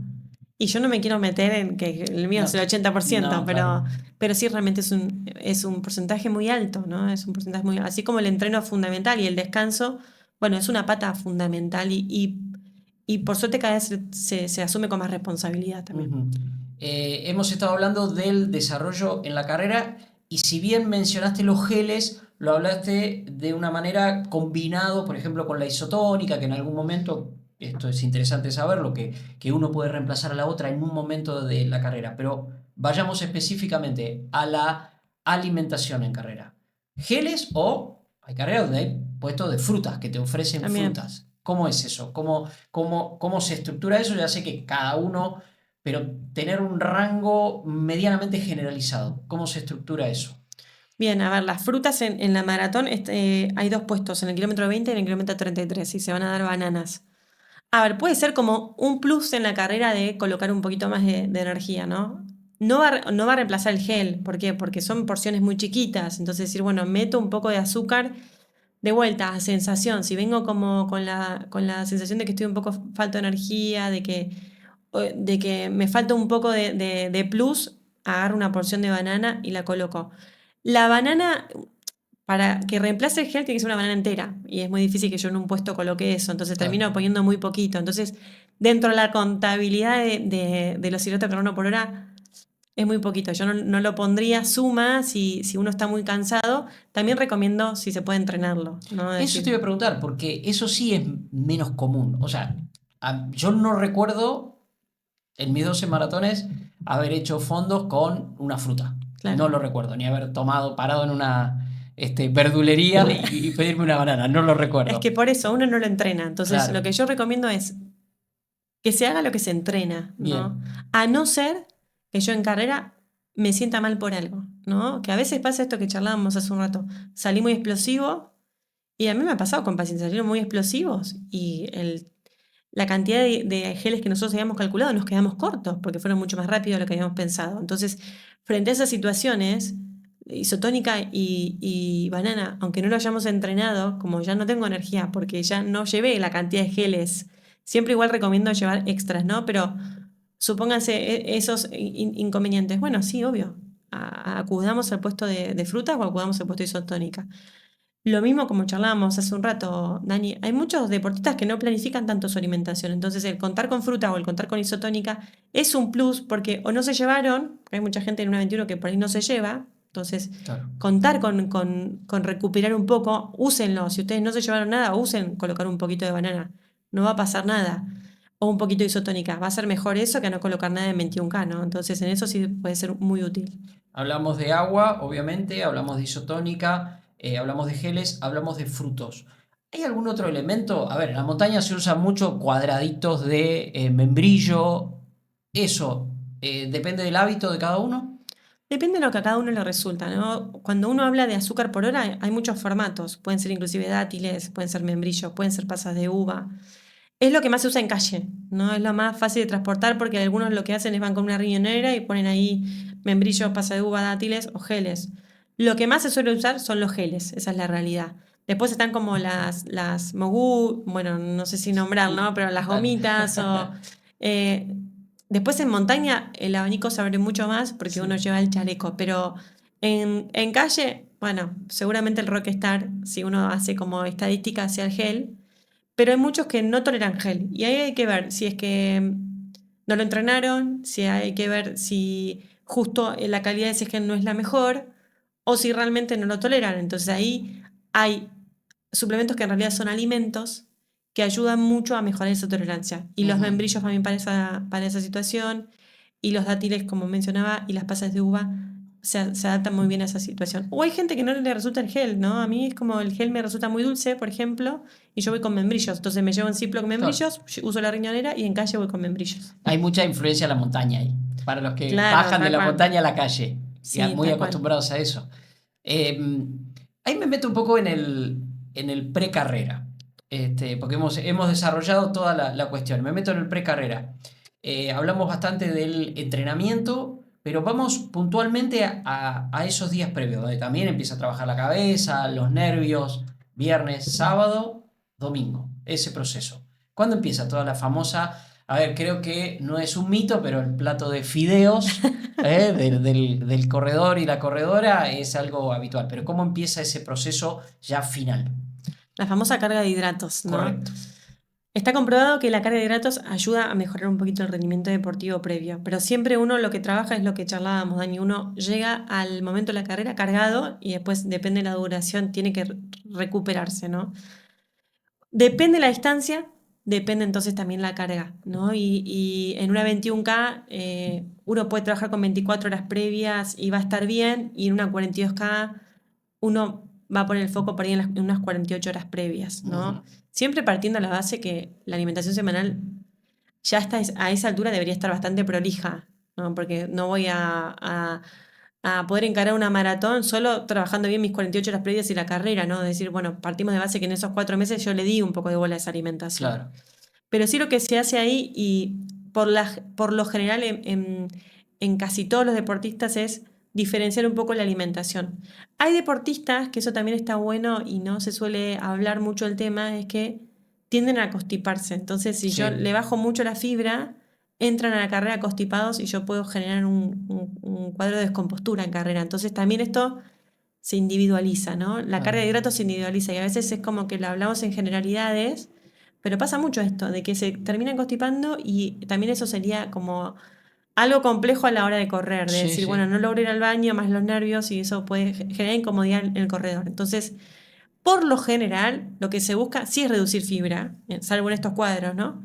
Y yo no me quiero meter en que el mío No, es el 80%, no, claro. pero sí realmente es un porcentaje muy alto, ¿no? Es un porcentaje muy así como el entreno es fundamental y el descanso, bueno, es una pata fundamental y por suerte cada vez se asume con más responsabilidad también. Ujú. Hemos estado hablando del desarrollo en la carrera y si bien mencionaste los geles, lo hablaste de una manera combinado, por ejemplo, con la isotónica, que en algún momento, esto es interesante saberlo, que uno puede reemplazar a la otra en un momento de la carrera, pero vayamos específicamente a la alimentación en carrera. Geles o hay carreras donde hay puestos de frutas, que te ofrecen También. frutas. ¿Cómo es eso? ¿Cómo se estructura eso? Ya sé que cada uno, pero tener un rango medianamente generalizado. ¿Cómo se estructura eso? Bien, a ver, las frutas en la maratón hay dos puestos, en el kilómetro 20 y en el kilómetro 33, y se van a dar bananas. A ver, puede ser como un plus en la carrera de colocar un poquito más de energía, ¿no? No va a reemplazar el gel. ¿Por qué? Porque son porciones muy chiquitas. Entonces decir, bueno, meto un poco de azúcar de vuelta a sensación. Si vengo como con la sensación de que estoy un poco falto de energía, de que me falta un poco de plus, agarro una porción de banana y la coloco. La banana, para que reemplace el gel, tiene que ser una banana entera. Y es muy difícil que yo en un puesto coloque eso. Entonces Claro. termino poniendo muy poquito. Entonces, dentro de la contabilidad de los hidratos de carbono por hora, es muy poquito. Yo no lo pondría suma si uno está muy cansado. También recomiendo si se puede entrenarlo, ¿no? Es Eso te decir, iba a preguntar, porque eso sí es menos común. O sea, yo no recuerdo en mis 12 maratones haber hecho fondos con una fruta. claro. No lo recuerdo, ni haber parado en una verdulería y pedirme una banana. No lo Es recuerdo. que por eso uno no lo entrena. Entonces, Claro. lo que yo recomiendo es que se haga lo que se entrena, ¿no? Bien. A no ser que yo en carrera me sienta mal por algo, ¿no? Que a veces pasa esto que charlábamos hace un rato. Salí muy explosivo y a mí me ha pasado con pacientes, salieron muy explosivos y la cantidad de geles que nosotros habíamos calculado nos quedamos cortos porque fueron mucho más rápido de lo que habíamos pensado. Entonces, frente a esas situaciones, isotónica y banana, aunque no lo hayamos entrenado, como ya no tengo energía porque ya no llevé la cantidad de geles, siempre igual recomiendo llevar extras, ¿no? Pero supónganse esos inconvenientes. Bueno, sí, obvio. Acudamos al puesto de frutas o acudamos al puesto de isotónica. Lo mismo como charlábamos hace un rato, Dani, hay muchos deportistas que no planifican tanto su alimentación, entonces el contar con fruta o el contar con isotónica es un plus porque o no se llevaron, hay mucha gente en una 21 que por ahí no se lleva, entonces Claro. contar con recuperar un poco, úsenlo, si ustedes no se llevaron nada, usen colocar un poquito de banana, no va a pasar nada, o un poquito de isotónica, va a ser mejor eso que no colocar nada en 21K, ¿no? Entonces en eso sí puede ser muy útil. Hablamos de agua, obviamente, hablamos de isotónica, hablamos de geles, hablamos de frutos. ¿Hay algún otro elemento? A ver, en la montaña se usan mucho cuadraditos de membrillo. Eso, depende del hábito de cada uno. Depende de lo que a cada uno le resulta, ¿no? Cuando uno habla de azúcar por hora, hay muchos formatos. Pueden ser inclusive dátiles, pueden ser membrillos, pueden ser pasas de uva. Es lo que más se usa en calle, ¿no? Es lo más fácil de transportar porque algunos lo que hacen es van con una riñonera y ponen ahí membrillos, pasas de uva, dátiles o geles. Lo que más se suele usar son los geles, esa es la realidad. Después están como las mogú, bueno, no sé si nombrar, ¿no? Pero las Dale. gomitas o... eh, Después en montaña el abanico se abre mucho más porque uno Sí. lleva el chaleco, pero en calle, bueno, seguramente el Rockstar, si uno hace como estadística hacia el gel, pero hay muchos que no toleran gel y ahí hay que ver si es que no lo entrenaron, si hay que ver si justo la calidad de ese gen no es la mejor o si realmente no lo toleran. Entonces ahí hay suplementos que en realidad son alimentos que ayudan mucho a mejorar esa tolerancia. Y los Ujú. membrillos también para esa situación, y los dátiles, como mencionaba, y las pasas de uva se adaptan muy bien a esa situación. O hay gente que no le resulta el gel, ¿no? A mí es como el gel me resulta muy dulce, por ejemplo, y yo voy con membrillos. Entonces me llevo en Ziploc Claro. membrillos, uso la riñonera y en calle voy con membrillos. Hay mucha influencia de la montaña ahí. Para los que Claro, bajan de tal la cual. montaña a la calle, ya Sí, muy tal cual. acostumbrados a eso. Eh, Ahí me meto un poco en el precarrera, porque hemos desarrollado toda la cuestión. Me meto en el precarrera. Hablamos bastante del entrenamiento, pero vamos puntualmente a esos días previos, donde también empieza a trabajar la cabeza, los nervios, viernes, sábado, domingo, ese proceso. ¿Cuándo empieza toda la famosa? A ver, creo que no es un mito, pero el plato de fideos del corredor y la corredora es algo habitual. Pero ¿cómo empieza ese proceso ya final? La famosa carga de hidratos, ¿no? Correcto. Está comprobado que la carga de hidratos ayuda a mejorar un poquito el rendimiento deportivo previo, pero siempre uno lo que trabaja es lo que charlábamos, Dani. Uno llega al momento de la carrera cargado y después, depende de la duración, tiene que recuperarse, ¿no? Depende la distancia, depende entonces también la carga, ¿no? Y en una 21K uno puede trabajar con 24 horas previas y va a estar bien, y en una 42K uno va a poner el foco por ahí en unas 48 horas previas, ¿no? Ujú. Siempre partiendo de la base que la alimentación semanal ya está a esa altura debería estar bastante prolija, ¿no? Porque no voy a poder encarar una maratón solo trabajando bien mis 48 horas previas y la carrera, ¿no? Es decir, bueno, partimos de base que en esos 4 meses yo le di un poco de bola a esa alimentación. Claro. Pero sí lo que se hace ahí, y por lo general en casi todos los deportistas, es diferenciar un poco la alimentación. Hay deportistas, que eso también está bueno y no se suele hablar mucho del tema, es que tienden a constiparse. Entonces, si yo Sí. le bajo mucho la fibra, entran a la carrera constipados y yo puedo generar un cuadro de descompostura en carrera. Entonces, también esto se individualiza, ¿no? La Claro. carga de hidratos se individualiza y a veces es como que lo hablamos en generalidades, pero pasa mucho esto, de que se terminan constipando, y también eso sería como algo complejo a la hora de correr, de Sí, decir, bueno, sí. no logro ir al baño, más los nervios, y eso puede generar incomodidad en el corredor. Entonces, por lo general, lo que se busca sí es reducir fibra, salvo en estos cuadros, ¿no?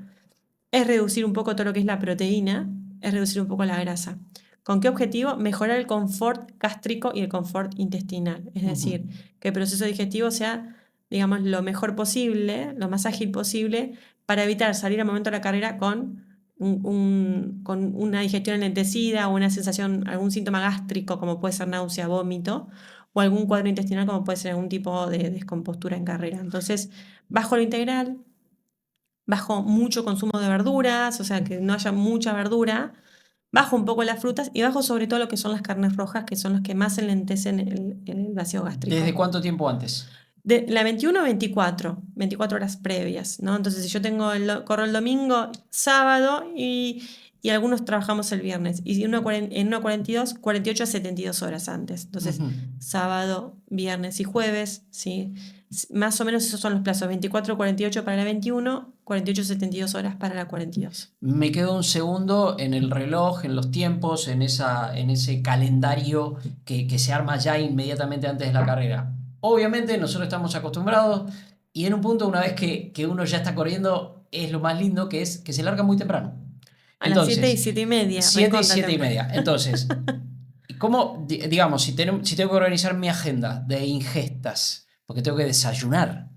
Es reducir un poco todo lo que es la proteína, es reducir un poco la grasa. ¿Con qué objetivo? Mejorar el confort gástrico y el confort intestinal. Es Ujú. decir, que el proceso digestivo sea, digamos, lo mejor posible, lo más ágil posible, para evitar salir al momento de la carrera con, con una digestión enlentecida o una sensación, algún síntoma gástrico, como puede ser náusea, vómito, o algún cuadro intestinal, como puede ser algún tipo de descompostura en carrera. Entonces, bajo lo integral, bajo mucho consumo de verduras, o sea, que no haya mucha verdura, bajo un poco las frutas y bajo sobre todo lo que son las carnes rojas, que son los que más enlentecen el vacío ¿Desde gástrico. cuánto tiempo antes? De la 21 a 24 horas previas, ¿no? Entonces, si yo corro el domingo, sábado, y algunos trabajamos el viernes, y en una 42, 48 a 72 horas antes. Entonces, Ujú. sábado, viernes y jueves, ¿sí? Más o menos esos son los plazos: 24 a 48 para la 21, 48 a 72 horas para la 42. Me quedo un segundo en el reloj, en los tiempos, en ese calendario que se arma ya inmediatamente antes de la carrera. Obviamente nosotros estamos acostumbrados y en un punto, una vez que uno ya está corriendo, es lo más lindo, que es que se larga muy temprano. A las 7 y Entonces, 7 y media, 7 y recontra 7 y temprano. media. Entonces, ¿cómo, digamos, si tengo que organizar mi agenda de ingestas, porque tengo que desayunar,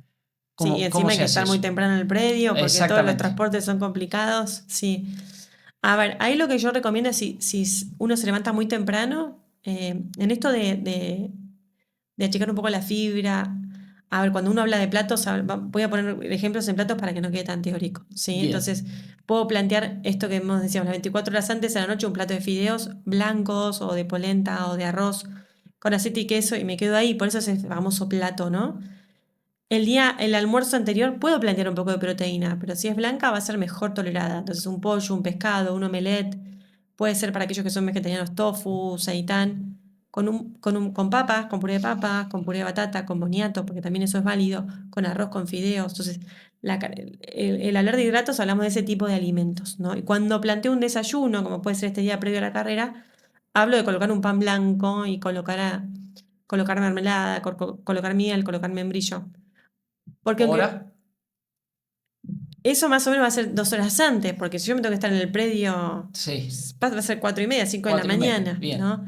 Sí, y cómo encima hay se que hace estar muy eso? temprano en el predio porque todos los Exactamente. transportes son complicados. Sí. A ver, ahí lo que yo recomiendo es, si uno se levanta muy temprano, en esto de achicar un poco la fibra. A ver, cuando uno habla de platos, voy a poner ejemplos en platos para que no quede tan teórico, ¿sí? Bien. Entonces, puedo plantear esto que hemos decíamos, las 24 horas antes, a la noche, un plato de fideos blancos o de polenta o de arroz con aceite y queso, y me quedo ahí, por eso es el famoso plato, ¿no? El almuerzo anterior puedo plantear un poco de proteína, pero si es blanca va a ser mejor tolerada. Entonces, un pollo, un pescado, un omelette, puede ser para aquellos que son vegetarianos, tofu, seitán, con papas, con puré de papas, con puré de batata, con boniato, porque también eso es válido, con arroz, con fideos. Entonces, el hablar de hidratos hablamos de ese tipo de alimentos, ¿no? Y cuando planteo un desayuno, como puede ser este día previo a la carrera, hablo de colocar un pan blanco y colocar mermelada, colocar miel, colocar membrillo. Porque aunque ¿Hora? eso más o menos va a ser 2 horas antes, porque si yo me tengo que estar en el predio, Sí, va a ser 4:30, 5 de la 4:30. mañana, Bien. ¿no?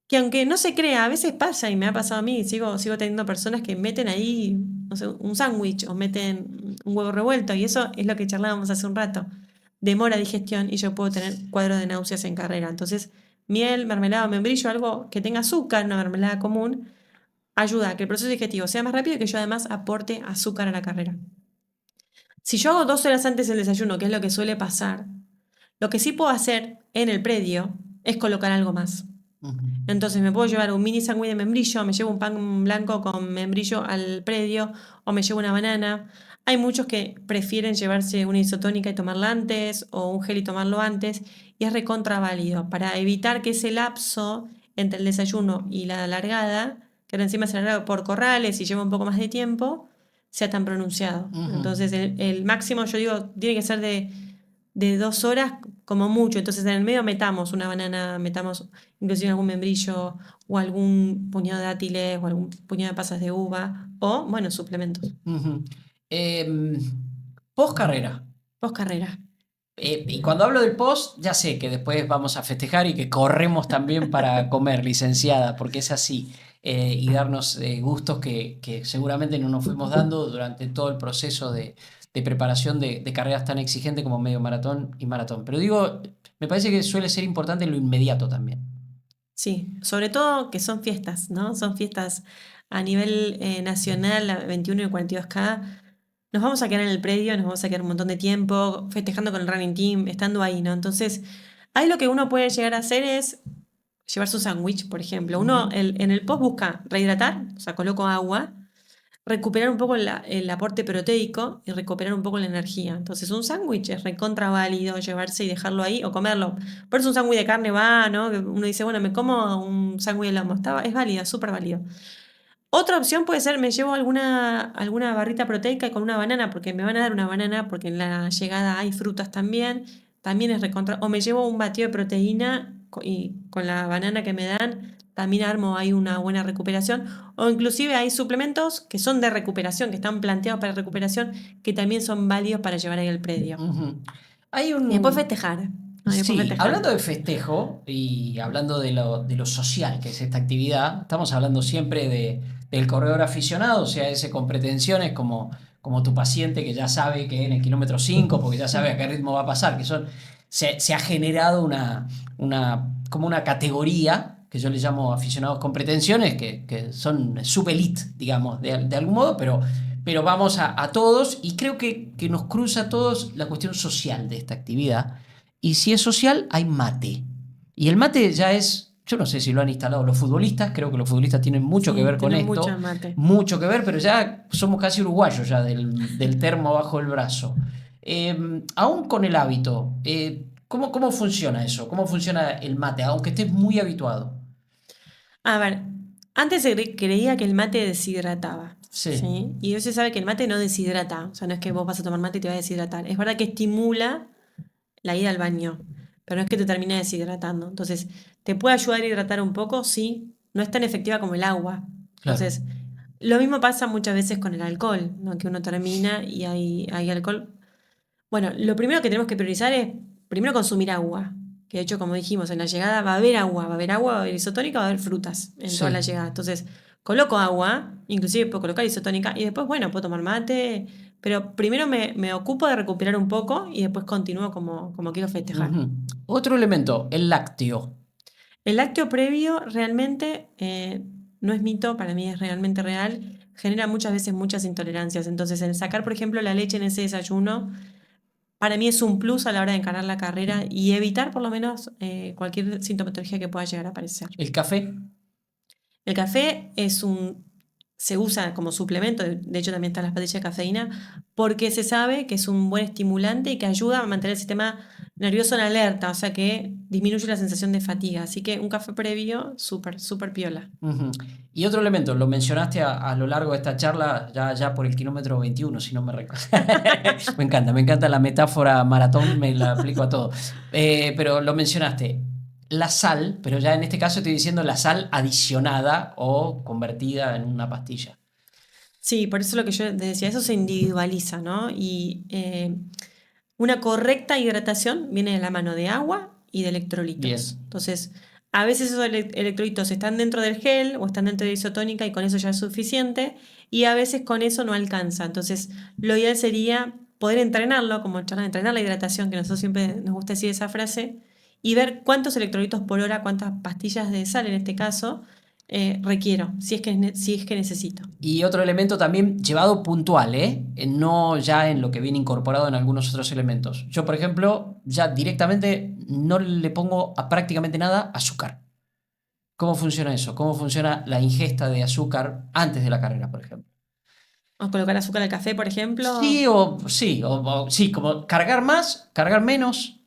Que aunque no se crea, a veces pasa y me ha pasado a mí, sigo teniendo personas que meten ahí, no sé, un sándwich o meten un huevo revuelto, y eso es lo que charlábamos hace un rato. Demora digestión y yo puedo tener cuadros de náuseas en carrera. Entonces, miel, mermelada o membrillo, algo que tenga azúcar, una mermelada común, ayuda a que el proceso digestivo sea más rápido y que yo además aporte azúcar a la carrera. Si yo hago 2 horas antes el desayuno, que es lo que suele pasar, lo que sí puedo hacer en el predio es colocar algo más. Ujú. Entonces me puedo llevar un mini sándwich de membrillo, me llevo un pan blanco con membrillo al predio o me llevo una banana. Hay muchos que prefieren llevarse una isotónica y tomarla antes o un gel y tomarlo antes y es recontra válido para evitar que ese lapso entre el desayuno y la largada, que ahora encima se larga por corrales y lleva un poco más de tiempo, sea tan pronunciado. Ujú. Entonces el máximo yo digo tiene que ser de 2 horas como mucho. Entonces en el medio metamos una banana, metamos inclusive algún membrillo o algún puñado de dátiles o algún puñado de pasas de uva o, bueno, suplementos. Ujú. Em, Post carrera. Post carrera. Y cuando hablo del post, ya sé que después vamos a festejar y que corremos también para comer, licenciada, porque es así. Y darnos gustos que seguramente no nos fuimos dando durante todo el proceso de preparación de carreras tan exigentes como medio maratón y maratón. Pero digo, me parece que suele ser importante lo inmediato también. Sí, sobre todo que son fiestas, ¿no? Son fiestas a nivel nacional, la 21 y 42K. Nos vamos a quedar en el predio, nos vamos a quedar un montón de tiempo festejando con el running team, estando ahí, ¿no? Entonces, ahí lo que uno puede llegar a hacer es llevar su sándwich, por ejemplo. Uno Ujú. en el post busca rehidratar, o sea, coloco agua, recuperar un poco el aporte proteico y recuperar un poco la energía. Entonces, un sándwich es recontra válido llevarse y dejarlo ahí o comerlo. Por eso un sándwich de carne va, ¿no? Que uno dice, bueno, me como un sándwich de lomo. Es válido, súper válido. Otra opción puede ser, me llevo alguna barrita proteica con una banana, porque me van a dar una banana, porque en la llegada hay frutas también. También es recontra. O me llevo un batido de proteína y con la banana que me dan, también armo ahí una buena recuperación. O inclusive hay suplementos que son de recuperación, que están planteados para recuperación, que también son válidos para llevar ahí al predio. Ujú. Hay Y después un, festejar. ¿No? Y después Sí, festejar. hablando de festejo y hablando de lo social que es esta actividad, estamos hablando siempre del corredor aficionado, o sea, ese con pretensiones como tu paciente que ya sabe que en el kilómetro 5 porque ya sabe a qué ritmo va a pasar, se ha generado como una categoría que yo le llamo aficionados con pretensiones, que son subelite, digamos, de algún modo, pero vamos a todos y creo que nos cruza a todos la cuestión social de esta actividad. Y si es social, hay mate. Y el mate ya es, yo no sé si lo han instalado los futbolistas, creo que los futbolistas tienen mucho que Sí, ver con tenés mucho esto, mate. mucho que ver, pero ya somos casi uruguayos ya del termo bajo el brazo. Aún con el hábito, ¿cómo funciona eso? ¿Cómo funciona el mate? Aunque estés muy habituado. A ver, antes se creía que el mate deshidrataba, Sí. ¿sí? Y hoy se sabe que el mate no deshidrata, o sea, no es que vos vas a tomar mate y te va a deshidratar. Es verdad que estimula la ida al baño, pero no es que te termine deshidratando. Entonces, ¿te puede ayudar a hidratar un poco? Sí, no es tan efectiva como el agua. Claro. Entonces, lo mismo pasa muchas veces con el alcohol, ¿no? Que uno termina y hay alcohol. Bueno, lo primero que tenemos que priorizar es primero consumir agua. Que de hecho, como dijimos, en la llegada va a haber agua, va a haber agua, va a haber isotónica, va a haber frutas en toda la Sí. llegada. Entonces, coloco agua, inclusive puedo colocar isotónica y después, bueno, puedo tomar mate, pero primero me ocupo de recuperar un poco y después continúo como quiero festejar. Ujú. Otro elemento, el lácteo. El lácteo previo realmente no es mito, para mí es realmente real, genera muchas veces muchas intolerancias. Entonces, el sacar, por ejemplo, la leche en ese desayuno para mí es un plus a la hora de encarar la carrera y evitar por lo menos cualquier sintomatología que pueda llegar a aparecer. El café. El café es un se usa como suplemento, de hecho también están las pastillas de cafeína, porque se sabe que es un buen estimulante y que ayuda a mantener el sistema nervioso en alerta, o sea que disminuye la sensación de fatiga. Así que un café previo, súper, súper piola. Ujú. Y otro elemento, lo mencionaste a lo largo de esta charla, ya por el kilómetro 21, si no me recuerdo. Me encanta la metáfora maratón, me la aplico a todo. Pero lo mencionaste, la sal, pero ya en este caso estoy diciendo la sal adicionada o convertida en una pastilla. Sí, por eso lo que yo te decía, eso se individualiza, ¿no? Y una correcta hidratación viene de la mano de agua y de electrolitos. Bien. Entonces, a veces esos electrolitos están dentro del gel o están dentro de isotónica y con eso ya es suficiente, y a veces con eso no alcanza. Entonces, lo ideal sería poder entrenarlo, como charlan, entrenar la hidratación, que nosotros siempre nos gusta decir esa frase, y ver cuántos electrolitos por hora, cuántas pastillas de sal en este caso, requiero, si es que necesito. Y otro elemento también llevado puntual, ¿eh? No ya en lo que viene incorporado en algunos otros elementos. Yo, por ejemplo, ya directamente no le pongo a prácticamente nada azúcar. ¿Cómo funciona eso? ¿Cómo funciona la ingesta de azúcar antes de la carrera, por ejemplo? O colocar azúcar al café, por ejemplo. Sí, como cargar más, cargar menos.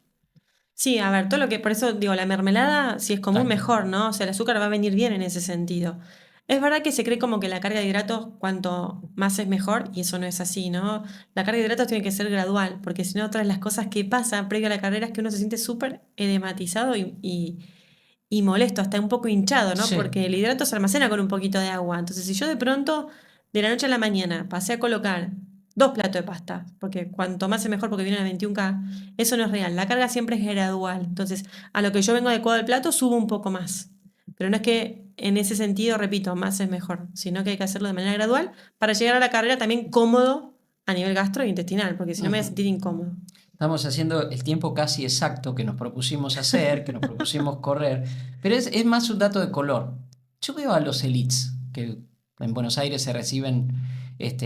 Sí, a ver, todo lo que, por eso digo, la mermelada, si es común, Exacto. mejor, ¿no? O sea, el azúcar va a venir bien en ese sentido. Es verdad que se cree como que la carga de hidratos cuanto más es mejor, y eso no es así, ¿no? La carga de hidratos tiene que ser gradual, porque si no, otras las cosas que pasan previo a la carrera es que uno se siente súper edematizado y molesto, hasta un poco hinchado, ¿no? Sí. Porque el hidrato se almacena con un poquito de agua. Entonces, si yo de pronto, de la noche a la mañana, pasé a colocar 2 platos de pasta, porque cuanto más es mejor porque viene a 21K, eso no es real. La carga siempre es gradual. Entonces, a lo que yo vengo adecuado al plato, subo un poco más. Pero no es que en ese sentido, repito, más es mejor, sino que hay que hacerlo de manera gradual para llegar a la carrera también cómodo a nivel gastrointestinal, porque si no me voy a Ujú. sentir incómodo. Estamos haciendo el tiempo casi exacto que nos propusimos hacer, que nos propusimos correr, pero es más un dato de color. Yo veo a los elites, que en Buenos Aires se reciben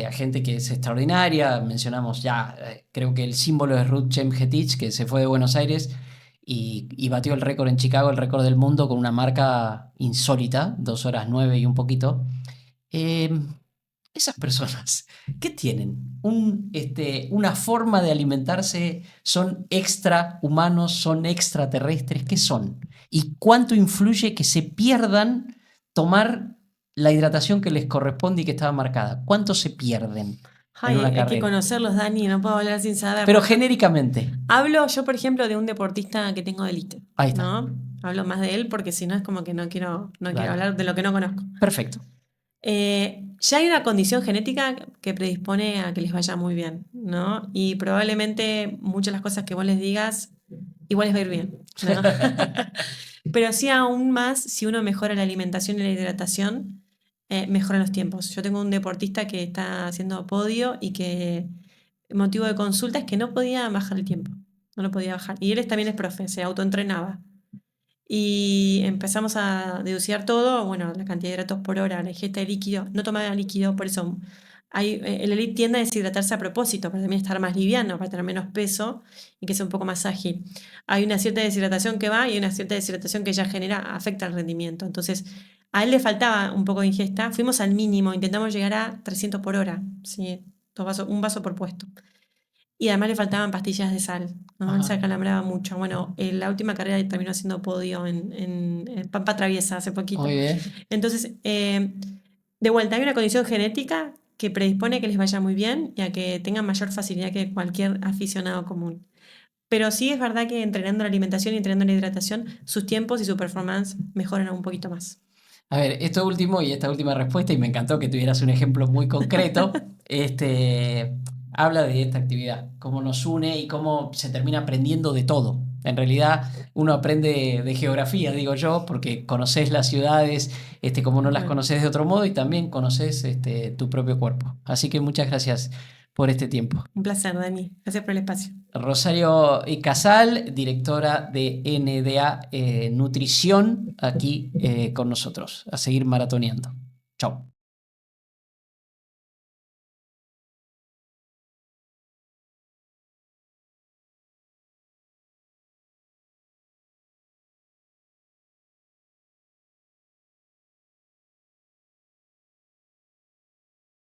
a gente que es extraordinaria. Mencionamos ya, creo que el símbolo es Ruth Chem-Getich, que se fue de Buenos Aires y batió el récord en Chicago, el récord del mundo, con una marca insólita, 2 horas 9 y un poquito. Eh, Esas personas, ¿qué tienen? Una forma de alimentarse, son extrahumanos, son extraterrestres, ¿qué son? ¿Y cuánto influye que se pierdan tomar la hidratación que les corresponde y que estaba marcada? ¿Cuánto se pierden en una Ay, hay que carrera? conocerlos, Dani, no puedo hablar sin Pero saberlo. genéricamente, Hablo yo, por ejemplo, de un deportista que tengo de élite, ahí está, ¿no? Hablo más de él porque si no es como que no quiero dale, hablar de lo que no conozco. perfecto. Ya hay una condición genética que predispone a que les vaya muy bien, ¿no? Y probablemente muchas de las cosas que vos les digas, igual les va a ir bien, ¿no? Pero sí aún más, si uno mejora la alimentación y la hidratación, mejoran los tiempos. Yo tengo un deportista que está haciendo podio y que el motivo de consulta es que no podía bajar el tiempo, no lo podía bajar. Y él también es profe, se autoentrenaba. Y empezamos a deducir todo, bueno, la cantidad de hidratos por hora, la ingesta de líquido, no tomaba líquido, por eso el elite tiende a deshidratarse a propósito, para también estar más liviano, para tener menos peso y que sea un poco más ágil. Hay una cierta deshidratación que va y una cierta deshidratación que ya genera, afecta el rendimiento. Entonces, a él le faltaba un poco de ingesta, fuimos al mínimo, intentamos llegar a 300 por hora, ¿sí? Un vaso por puesto. Y además le faltaban pastillas de sal, ¿no? Él se Ajá, acalambraba mucho. Bueno, en la última carrera terminó haciendo podio en Pampa Traviesa hace poquito. muy bien. Entonces, de vuelta, hay una condición genética que predispone a que les vaya muy bien y a que tengan mayor facilidad que cualquier aficionado común. Pero sí es verdad que entrenando la alimentación y entrenando la hidratación, sus tiempos y su performance mejoran un poquito más. A ver, esto último y esta última respuesta, y me encantó que tuvieras un ejemplo muy concreto, habla de esta actividad, cómo nos une y cómo se termina aprendiendo de todo. En realidad, uno aprende de geografía, digo yo, porque conoces las ciudades, como no las Bueno, conoces de otro modo, y también conoces, tu propio cuerpo. Así que muchas gracias por este tiempo. un placer, Dani. Gracias por el espacio. Rosario Casal, directora de NDA Nutrición, aquí con nosotros. A seguir maratoneando. Chao.